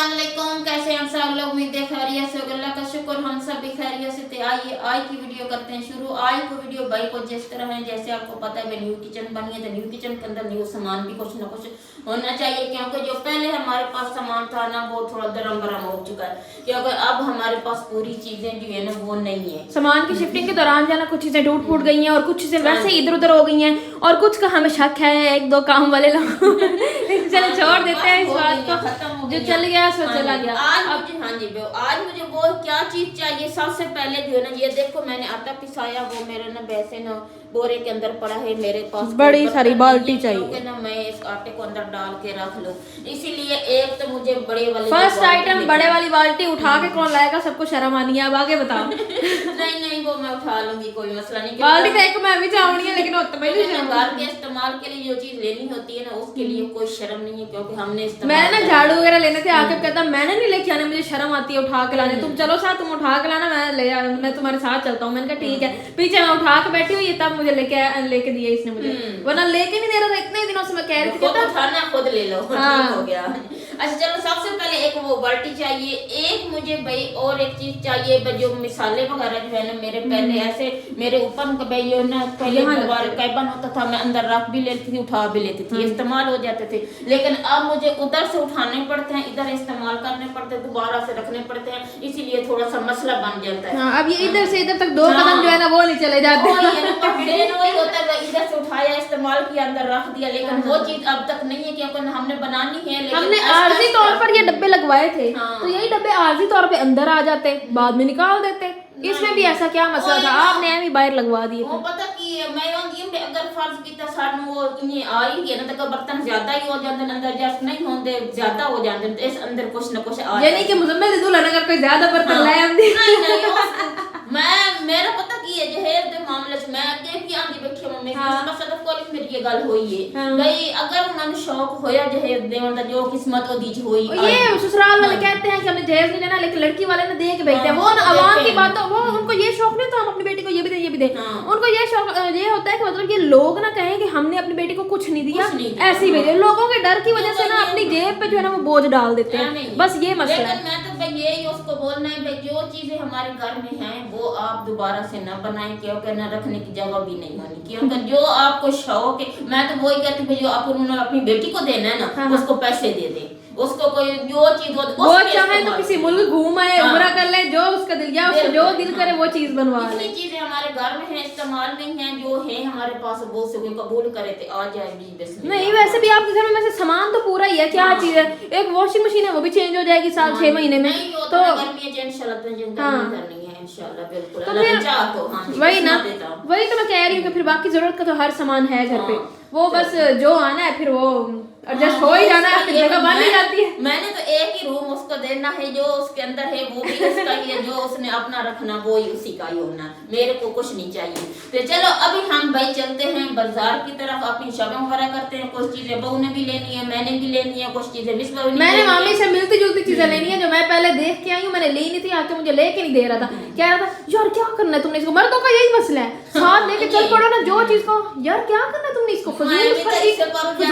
अस्सलाम वालेकुम, कैसे हम सब लोग? उम्मीद है खैरियत से होगा। अल्लाह का शुक्र हम सब भी खैरियत से थे। आइए आज की वीडियो करते हैं शुरू। आज को वीडियो भाई को जिस तरह है, जैसे आपको पता है न्यू किचन बनी है, तो न्यू किचन के अंदर न्यू सामान भी कुछ ना कुछ होना चाहिए, क्योंकि जो पहले हमारे पास सामान था ना वो थोड़ा दरम बरम हो चुका है, क्योंकि अब हमारे पास पूरी चीजें जो है ना वो नहीं है। सामान की शिफ्टिंग के दौरान जो है ना कुछ चीजें टूट फूट गई हैं और कुछ चीजें वैसे ही इधर उधर हो गई हैं, और कुछ का हमें शक है एक दो काम वाले लोग चलो छोड़ देते हैं इस बात को, जो चल गया सो चला गया। हाँ जी आज मुझे वो क्या चीज चाहिए। सबसे पहले जो है ना, ये देखो मैंने आटा पिसाया, वो मेरे ना वैसे ना बोरे के अंदर पड़ा है, मेरे पास बड़ी सारी बाल्टी चाहिए ना, मैं इस आटे को अंदर डाल के रख लूं, इसीलिए एक तो मुझे बड़े वाली फर्स्ट आइटम बड़े वाली बाल्टी उठा के कौन लाएगा, सबको शर्म आनी है। अब आगे बताओ। नहीं वो मैं उठा लूंगी, कोई मसला नहीं। बाल्टी तो एक मैं भी चाहूंगी है, लेकिन घर के इस्तेमाल के लिए जो चीज लेनी होती है ना, उसके लिए कोई शर्म नहीं है, क्योंकि हमने मैंने ना झाड़ू वगैरह लेने थे, आके कहता मैंने नहीं लेके आने, मुझे शर्म आती है उठा के लाने, तुम चलो साथ, तुम उठा के लाना, मैं तुम्हारे साथ चलता हूँ। मैंने कहा ठीक है। पीछे मैं उठा के बैठी हुई, तब मुझे लेके दिए इसने मुझे, वरना लेके नहीं दे रहा था इतने दिनों से। मैं कह रही थी खुद उठाना खुद ले लो, ठीक हो गया। अच्छा चलो, सबसे पहले एक वो बाल्टी चाहिए, एक मुझे भाई और एक चीज चाहिए जो मिसाले वगैरह जो है ना, मेरे पहले ऐसे मेरे ऊपर भाई ना पहले कैबन होता था, मैं अंदर रख भी लेती थी, उठा भी लेती थी, इस्तेमाल हो जाते थे। लेकिन अब मुझे उधर से उठाने पड़ते हैं, इधर इस्तेमाल करने पड़ते हैं, दोबारा से रखने पड़ते हैं, इसीलिए थोड़ा सा मसला बन जाता है। अब ये इधर से इधर तक 2 कदम जो है ना वो नहीं चले जाते। वही होता है, इधर से उठाया, इस्तेमाल किया, अंदर रख दिया, लेकिन वो चीज अब तक नहीं है, क्योंकि हमने बनानी है। लेकिन हमने आर्जी तौर पर ये डब्बे लगवाए थे, तो यही डब्बे आर्जी तौर पे अंदर आ जाते, बाद में निकाल देते। इसमें भी ऐसा क्या मसला था, आपने भी बाहर लगवा दिए थे। पता की मैं अगर फर्ज किया सानू वो इन्हें आ ही गया ना, तो बर्तन ज्यादा ही हो जाते अंदर, जस्ट नहीं होंगे ज्यादा हो जाते, तो इस अंदर कुछ ना कुछ आ ये नहीं कि मुजम्मिल दुल्हन अगर कोई ज्यादा बर्तन लाए हम मैं मेरा पता की है जहेज दे मामले च मैं अगे भी आंदी बैठी मम्मी बस अगर कोई मेरी ये गल होई है भाई, अगर उन्हें शौक होया जहेज देवन दा, जो किस्मत ओदी च होई। ये ससुराल वाले कहते हैं कि हमें जहेज नहीं लेना, लेकिन लड़की वाले ने दे के भेजते हैं। वो ना आवाम की बात, वो उनको ये शौक नहीं था हम अपनी बेटी को ये भी दे ये भी दे। उनको ये शौक ये होता है कि मतलब ये लोग ना कहें कि हमने अपनी बेटी को कुछ नहीं दिया, ऐसे ही भेजे। लोगों के डर की वजह से ना अपनी जेब पे जो है ना वो बोझ डाल देते हैं, बस ये मसला है। मैं तो भाई यही उसको बोलना है भाई, जो चीजें हमारे घर में हैं वो आप दोबारा से न बनाएं, क्योंकि न रखने की जगह भी नहीं होनी, क्योंकि जो आपको शौक है, मैं तो वही कहती हूँ जो आप उन्होंने अपनी बेटी को देना है ना, उसको पैसे दे दे, उसको कोई जो चीज वो चाहे तो किसी मुल्क घूम आए, उम्रा कर ले, जो उसका दिल या उसको जो दिल करे वो चीज बनवा ले। चीजें हमारे घर में है, इस्तेमाल में है, जो है हमारे पास वो से कोई कबूल करे तो आ जाएगी। बस नहीं वैसे भी आपके घर में वैसे सामान तो पूरा ही है, क्या चीज है, एक वॉशिंग मशीन है वो भी चेंज हो जाएगी 6 महीने में, तो गर्मी है इंशाल्लाह करनी है इंशाल्लाह, बिल्कुल अल्लाह चाह तो। हां वही ना, वही तो मैं कह रही हूँ कि फिर बाकी जरूरत का तो हर सामान है घर पे, वो बस जो आना है फिर वो एडजस्ट हो ही जाना है, फिर जगह बन ही जाती है। मैंने तो एक ही रूम उसको देना है, जो उसके अंदर है वो भी उसका ही है, जो उसने अपना रखना वो ही उसी का ही होना, मेरे को कुछ नहीं चाहिए। तो चलो अभी हम भाई चलते हैं बाजार की तरफ, अपनी शॉपिंग वगैरह करते हैं। कुछ चीजें बहू ने भी लेनी है, मैंने भी लेनी है, कुछ चीजें मिस बहू ने, मैंने मामी से मिलती जुलती चीजें लेनी है, जो मैं पहले देख के आई हूँ, मैंने ली नहीं थी, आके मुझे लेके नहीं दे रहा था, कह रहा था यार क्या करना है तुमने इसको, मर्दों का यही मसला है, साथ लेके चल पड़ो ना, जो चीज को यार क्या करना है तुमने इसको, फजूल खर्ची क्या करना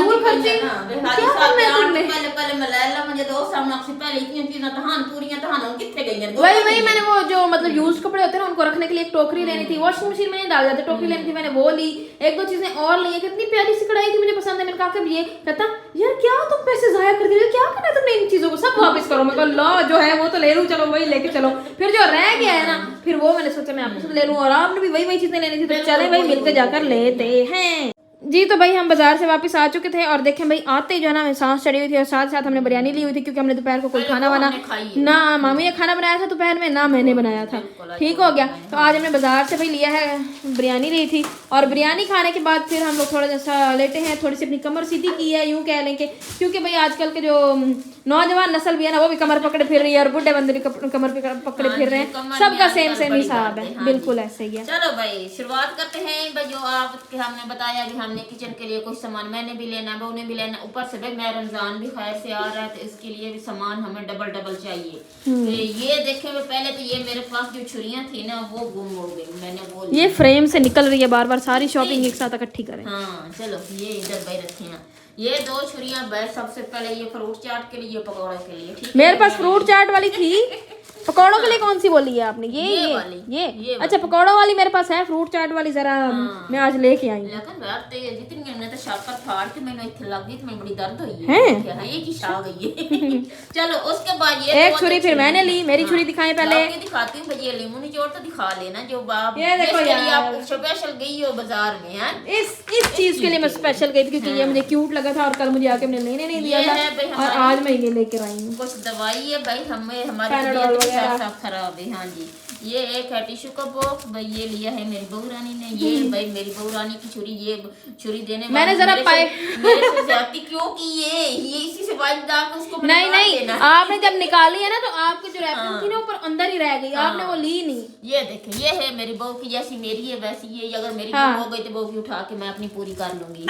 है तुमने। पहले मलाला मुझे तो सामने से पहले इतनी चीजें तहान पूरियां तहान किथे गई हैं। वही मैंने वो जो मतलब यूज कपड़े होते हैं ना उनको रखने के लिए एक टोकरी लेनी थी, वॉशिंग मशीन में नहीं डाल जाते, टोकरी लेनी थी, मैंने वो ली। एक दो चीजें और ली, कितनी प्यारी सी कढ़ाई थी, मुझे पसंद है, मैंने कहा कि ये कहता यार क्या तुम पैसे जाया कर दे, क्या करना है तुमने इन चीजों को, सब वापस करो। मैं कहा लो जो है वो तो ले लूं, चलो वही लेके चलो। फिर जो रह गया है ना, फिर वो मैंने सोचा मैं आपसे ले लूं, और आपने भी वही चीजें लेनी थी, तो चले भाई मिलकर जाकर लेते हैं जी। तो भाई हम बाजार से वापस आ चुके थे, और देखें भाई आते ही जो है ना हमें सांस चढ़ी हुई थी, और साथ साथ हमने बिरयानी ली हुई थी, क्योंकि हमने दोपहर को कोई खाना वाना ना मामी ने खाना बनाया था दोपहर में, ना मैंने बनाया था, ठीक हो गया। तो आज हमने बाजार से भाई लिया है, बिरयानी ली थी, और बिरयानी खाने के बाद फिर हम लोग थोड़ा सा लेटे हैं, थोड़ी सी अपनी कमर सीधी की है, यूँ कह लें कि क्योंकि भाई आजकल के जो नौजवान नस्ल भी है ना वो भी कमर पकड़े फिर रही है, और बुढ़े बंदे भी कमर पकड़े फिर रहे हैं, सबका सेम हिसाब है, बिल्कुल ऐसे ही है। चलो भाई शुरुआत करते हैं भाई, जो आपके हमने बताया कि हमने किचन के लिए कुछ सामान मैंने भी लेना है, बहू ने भी लेना, ऊपर से भाई मैं रमजान भी खैर से आ रहा है, तो इसके लिए भी सामान हमें डबल चाहिए। तो ये देखें पहले तो ये मेरे पास जो छुरियां थी ना वो गुम हो गई, मैंने वो ये फ्रेम से निकल रही है बार बार, सारी शॉपिंग एक साथ इकट्ठी करें। हाँ चलो ये इधर भाई रखे हैं, ये 2 छुरियां बस सबसे पहले ये फ्रूट चाट के लिए, पकौड़े के लिए, ठीक है। मेरे पास फ्रूट चाट वाली थी, पकौड़ों के लिए कौन सी बोली है आपने? ये वाली। अच्छा, पकौड़ों वाली मेरे पास है, फ्रूट चाट वाली जरा मैं आज लेके आई हूँ। लेकिन यार ते जितनी मैंने तो शक्कर फाड़ के मैंने इत्थे लग गई तो मैं बड़ी दर्द हुई है। हां ये की छा गई है। चलो उसके बाद ये एक छुरी फिर मैंने ली, मेरी छुरी दिखाएं पहले। आपको दिखाती हूं भाई, ये लीमू निचोड़ तो दिखा लेना जो बाप ये देखो यार, आप स्पेशल गई हो बाजार में है। इस चीज के लिए मैं स्पेशल गई थी क्योंकि ये मुझे क्यूट लगा था और कल मुझे आके मैंने लेने नहीं दिया था और आज मैं ये लेकर आई हूँ। कुछ दवाई है भाई, हमें हमारी तबीयत सब खराब है। हाँ जी, ये एक है टिश्यू का बॉक्स भाई, ये लिया है मेरी बहू रानी ने। ये भाई मेरी बहू रानी की छुरी, ये छुरी देने मैंने जरा मेरे से ज्यादती क्यों की ये इसी से वाइट दाग उसको नहीं आपने जब निकाली है ना तो आपकी जो रैपिंग थी ना ऊपर अंदर ही रह गई, आपने वो ली नहीं। ये देखें, ये है मेरी बहू की, जैसी मेरी है वैसी ये। अगर मेरी बहू हो गई तो बहू की उठा के मैं अपनी पूरी कर लूंगी।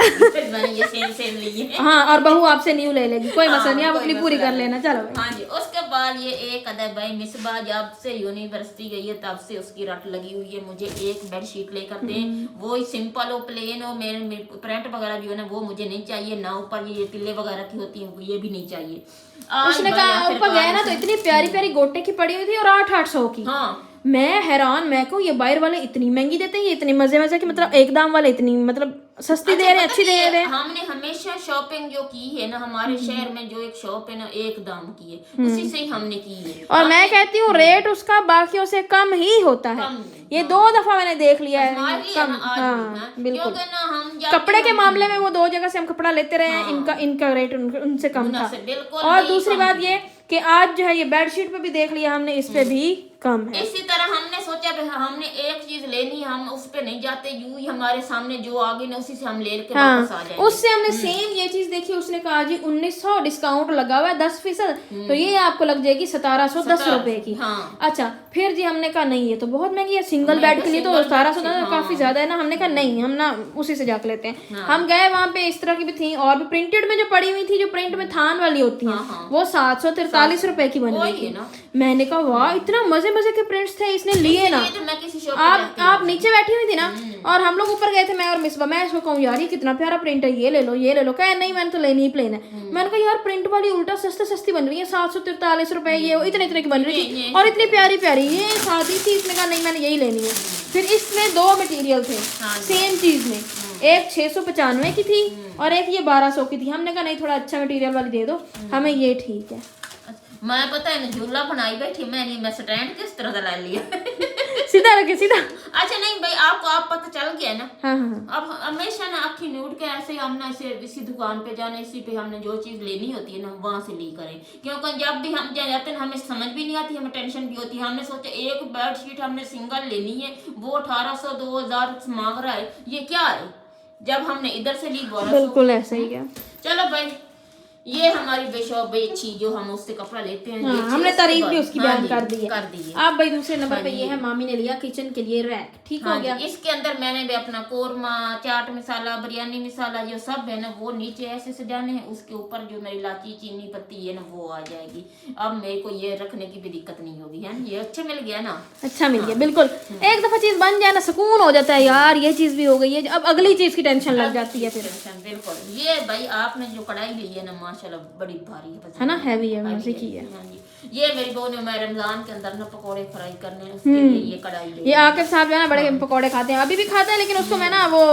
मैंने ये सेम ली है। हाँ, और बहू आपसे न्यू ले लेगी, कोई मसला नहीं, आप अपनी पूरी कर लेना। चलो हाँ जी, उसके बाद ये एक अदर भाई मिसबा जब से यूनिवर्सिटी गई है तब से उसकी रट लगी हुई है, मुझे एक बेडशीट लेकर दें, वो ही सिंपल हो, प्लेन हो। मेरे प्रिंट वगैरह जो है ना वो मुझे नहीं चाहिए, ना ऊपर ये तिल्ले वगैरह की होती है ये भी नहीं चाहिए। उसने कहा ऊपर गया ना तो इतनी प्यारी प्यारी गोटे की पड़ी हुई थी और 800 की। हाँ, मैं हैरान, मैं को ये बाहर वाले इतनी महंगी देते हैं, ये इतनी मजे की, मतलब एक दाम वाले इतनी मतलब सस्ती दे रहे हैं, अच्छी दे रहे हैं। हमने हमेशा शॉपिंग जो की है ना हमारे शहर में, जो एक शॉप है ना एक दाम की है, उसी से ही हमने की है। और मैं कहती हूँ रेट उसका बाकियों से कम ही होता है। ये 2 दफा मैंने देख लिया है कम। हाँ बिल्कुल, कपड़े के मामले में वो 2 जगह से हम कपड़ा लेते रहे हैं, इनका रेट उनसे कम था। और दूसरी बात ये कि आज जो है ये बेडशीट पे भी देख लिया हमने, इस पे भी कम है। इसी तरह हमने सोचा हमने एक चीज लेनी, हम उस पे नहीं जाते, यूं ही हमारे सामने जो आ गई ना उसी से हम लेके वापस आ जाएंगे। उससे हमने सेम ये चीज देखी, उसने कहा जी 1900 डिस्काउंट लगा हुआ है 10%, तो ये आपको लग जाएगी 1710 रुपए की। हाँ। अच्छा, फिर जी हमने कहा नहीं ये तो बहुत महंगी है, सिंगल बेड के लिए तो 1710 काफी ज्यादा है ना। हमने कहा नहीं, हम ना उसी से जाकर लेते हैं। हम गए वहां पे, इस तरह की भी थी और भी प्रिंटेड में जो पड़ी हुई थी, जो प्रिंट में थान वाली होती है, वो 743 रुपए की बन रही थी। मैंने कहा वाह, इतना मजे के प्रिंट्स थे, इसने लिए ना। आप नीचे बैठी हुई थी ना और हम लोग ऊपर गए थे, मैं और मिसबा। मैं इसको कहूँ यार ये कितना प्यारा प्रिंट है, ये ले लो। कहे नहीं मैंने तो लेनी ही प्लेन है। मैंने कहा यार प्रिंट वाली उल्टा सस्ती बन रही है, 743 रुपए, ये इतने की बन रही थी और इतनी प्यारी ये शादी थी। इसने कहा नहीं मैंने यही लेनी है। फिर इसमें 2 मटेरियल थे सेम चीज में, एक 695 की थी और एक ये 1200 की थी। हमने कहा नहीं थोड़ा अच्छा मटेरियल वाली दे दो हमें, ये ठीक है। मैं पता है ना झूला बनाई बैठी, मैं स्टैंड किस तरह का ला लिया। सीधा रखे सीधा। अच्छा नहीं भाई, आपको आप पता चल गया ना। हाँ। अब हमेशा ना आखी न्यूड के ऐसे हम ना इसी दुकान पे जाना, इसी पे हमने जो चीज लेनी होती है ना वहां से ली करें, क्योंकि जब भी हम जाते हैं हमें समझ भी नहीं आती, हमें टेंशन भी होती है। हमने सोचा एक बेडशीट हमने सिंगल लेनी है, वो 1800 2000 मांग रहा है, ये क्या है। जब हमने इधर से ली 1200। बिल्कुल ऐसा ही है। चलो भाई, ये हमारी बेशौक अच्छी जो हम उससे कपड़ा लेते हैं। हाँ, हमने तारीफ भी उसकी बयान कर दी है। कर दी है। आप भाई दूसरे नंबर पे ये है, मामी ने लिया किचन के लिए रैक, ठीक हो गया। इसके अंदर मैंने भी अपना कोरमा, चाट मसाला, बिरयानी मसाला जो सब है ना वो नीचे ऐसे सजाने हैं, उसके ऊपर जो मेरी इलायची चीनी पत्ती है ना वो आ जाएगी। अब मेरे को ये रखने की भी दिक्कत नहीं होगी, है ये अच्छा मिल गया ना। अच्छा मिल गया, बिल्कुल। एक दफा चीज बन जाए ना सुकून हो जाता है यार, ये चीज भी हो गई है, अब अगली चीज की टेंशन लग जाती है फिर। बिल्कुल। ये भाई आपने जो कढ़ाई ली है ना माशाल्लाह बड़ी भारी है ना, हैवी है, मजे की है। ये मेरी बहू ने मैं रमजान के अंदर ना पकौड़े फ्राई करने, उसके लिए ये कढ़ाई ली। ये आकिब साहब जो है ना बड़े पकौड़े खाते हैं, अभी भी खाते हैं, लेकिन उसको मैं ना वो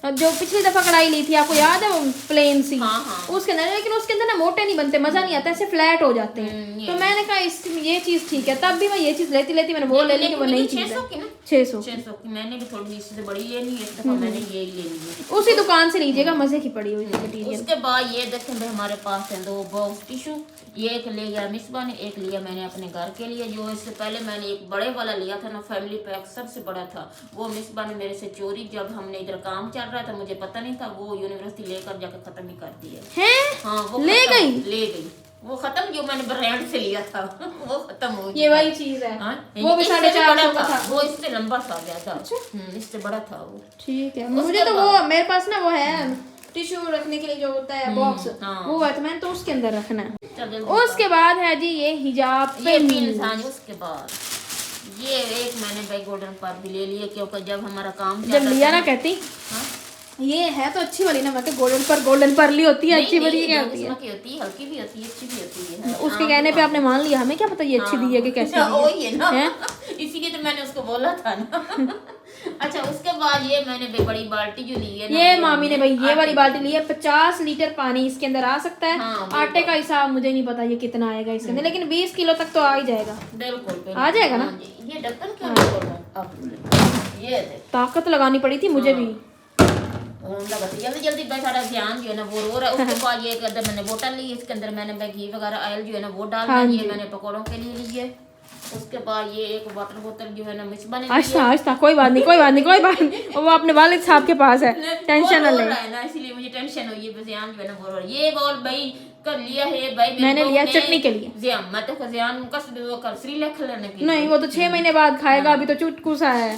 जो पिछली दफा कढ़ाई ली थी आपको याद है, वो प्लेन सी उसके अंदर, लेकिन उसके अंदर ना मोटे नहीं बनते, मजा नहीं आता, ऐसे फ्लैट हो जाते हैं। तो मैंने कहा ये चीज ठीक है, तब भी मैं ये चीज लेती मैंने वो ले ली कि वो नई चीज है। 600 की मैंने भी थोड़ी इससे बड़ी लेनी है, इस दफा मैंने ये ही लेनी है। उसी दुकान से लीजिएगा, मजे की पड़ी हुई मटेरियल। उसके बाद ये देखें भाई हमारे पास है 2 बॉक्स टिश्यू, ये एक ले गया मिसबा ने, एक लिया मैंने अपने घर के लिए। जो इससे पहले मैंने एक बड़े वाला लिया था ना, फैमिली पैक सबसे बड़ा था, वो मिसबा ने मेरे से चोरी, जब हमने इधर काम चल रहा था मुझे पता नहीं था, वो यूनिवर्सिटी लेकर जाकर खत्म ही कर दिया है। हाँ वो ले गई वो खत्म, जो मैंने ब्रांड से लिया था वो खत्म हो गया। ये वही चीज है। वो भी 450 का था, वो इससे लंबा सा गया था। इससे बड़ा था वो। ठीक है, मुझे तो वो मेरे पास ना वो है टिश्यू रखने के लिए जो होता है बॉक्स, वो है, तो मैंने तो उसके अंदर रखना है। उसके बाद है जी ये हिजाब पिन। उसके बाद ये एक मैंने भाई गोल्डन पर भी ले लिया, क्योंकि जब हमारा काम जब लिया ना कहती ये है तो अच्छी वाली ना, मैं गोल्डन परली होती है, अच्छी वाली क्या होती है? की होती है, हल्की भी होती है, अच्छी भी होती है। उसके कहने पे आपने मान लिया, हमें क्या पता ये अच्छी दी है कि कैसी दी है। वही है ना, इसीलिए तो मैंने उसको बोला था ना। अच्छा, उसके बाद ये मैंने बड़ी बाल्टी जो ली है ना, ये मामी ने भाई ये वाली बाल्टी ली है, 50 लीटर पानी इसके अंदर आ सकता है। हाँ, आटे का हिसाब मुझे नहीं पता ये कितना आएगा इसके अंदर, लेकिन 20 किलो तक तो आ ही जाएगा। बिल्कुल आ जाएगा ना? हाँ जी। ये ढक्कन क्यों नहीं खोल रहा आप? ये देख, ताकत लगानी पड़ी थी मुझे भी। जल्दी जल्दी भाई सारा ध्यान जो है ना वो रो रहा है। उसके बाद ये अंदर मैंने बोतल ली, इसके अंदर मैंने भाई घी वगैरह ऑयल जो है ना वो डालना हाँ है, जी। ये मैंने पकौड़ों के लिए ली है। उसके बाद ये एक वाटर बोतल जो है ना मिसबा ने ली आहिस्ता है। आहिस्ता, कोई बात नहीं कोई बात नहीं कोई बात नहीं, वो अपने वालिद साहब के पास है, टेंशन ना वो रो ले। रहा है ना, इसीलिए मुझे टेंशन हुई है। बस ध्यान जो है ना वो रो रहा है। ये बॉल भाई कर लिया है भाई मैंने लिया चटनी के लिए। ज़ियान मैं तो ज़ियान का वो कर श्रीलेख लेने के लिए। नहीं, वो तो 6 महीने बाद खाएगा, अभी तो चुटकुसा है।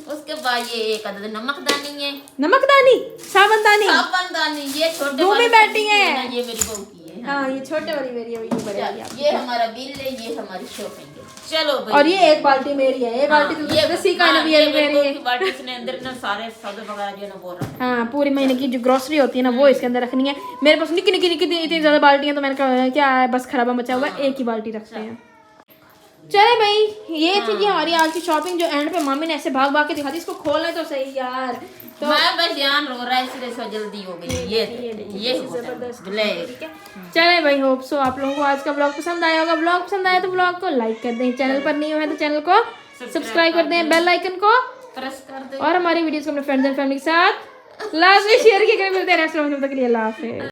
उसके बाद ये एक अदद नमकदानी है, नमकदानी, साबुनदानी। साबुनदानी। ये छोटे दो में वाली बैठी सब्जी है। ना, ये मेरी बहू की है। हाँ, ये छोटे वाली मेरी है, ये बड़ी वाली आपकी। ये हमारा बिल है, ये हमारी शॉपिंग है। चलो भाई। और ये एक बाल्टी मेरी है, एक बाल्टी तो रस्सी का भी है मेरी है। बाल्टी इसने अंदर ना सारे सौदे वगैरह जो है ना वो रखा। हाँ, पूरी महीने की जो ग्रोसरी होती है ना वो इसके अंदर रखनी है। मेरे पास निक्की निक्की निक्की इतनी ज्यादा बाल्टियां, तो मैंने कहा क्या है, बस खराबा मचा हुआ है, एक ही बाल्टी रखते हैं। चले भाई, ये थी कि हमारी आज की शॉपिंग, जो एंड पे मामी ने ऐसे भाग भाग के दिखा दी। इसको खोलना तो सही यार। तो मैं बस ध्यान रो रहा है, इसलिए सो जल्दी हो गई। ये जबरदस्त ब्लैक। ठीक है। चले भाई, होप सो आप लोगों को आज का ब्लॉग पसंद आया होगा। ब्लॉग पसंद आया तो ब्लॉग को लाइक कर दें, चैनल पर नहीं हुए तो चैनल को सब्सक्राइब कर दें, बेल आइकन को प्रेस कर दे। और हमारी वीडियोस को अपने फ्रेंड्स एंड फैमिली के साथ लास्ट में शेयर किया करें। मिलते हैं नेक्स्ट वीडियो में, तब तक के लिए अल्लाह हाफिज़।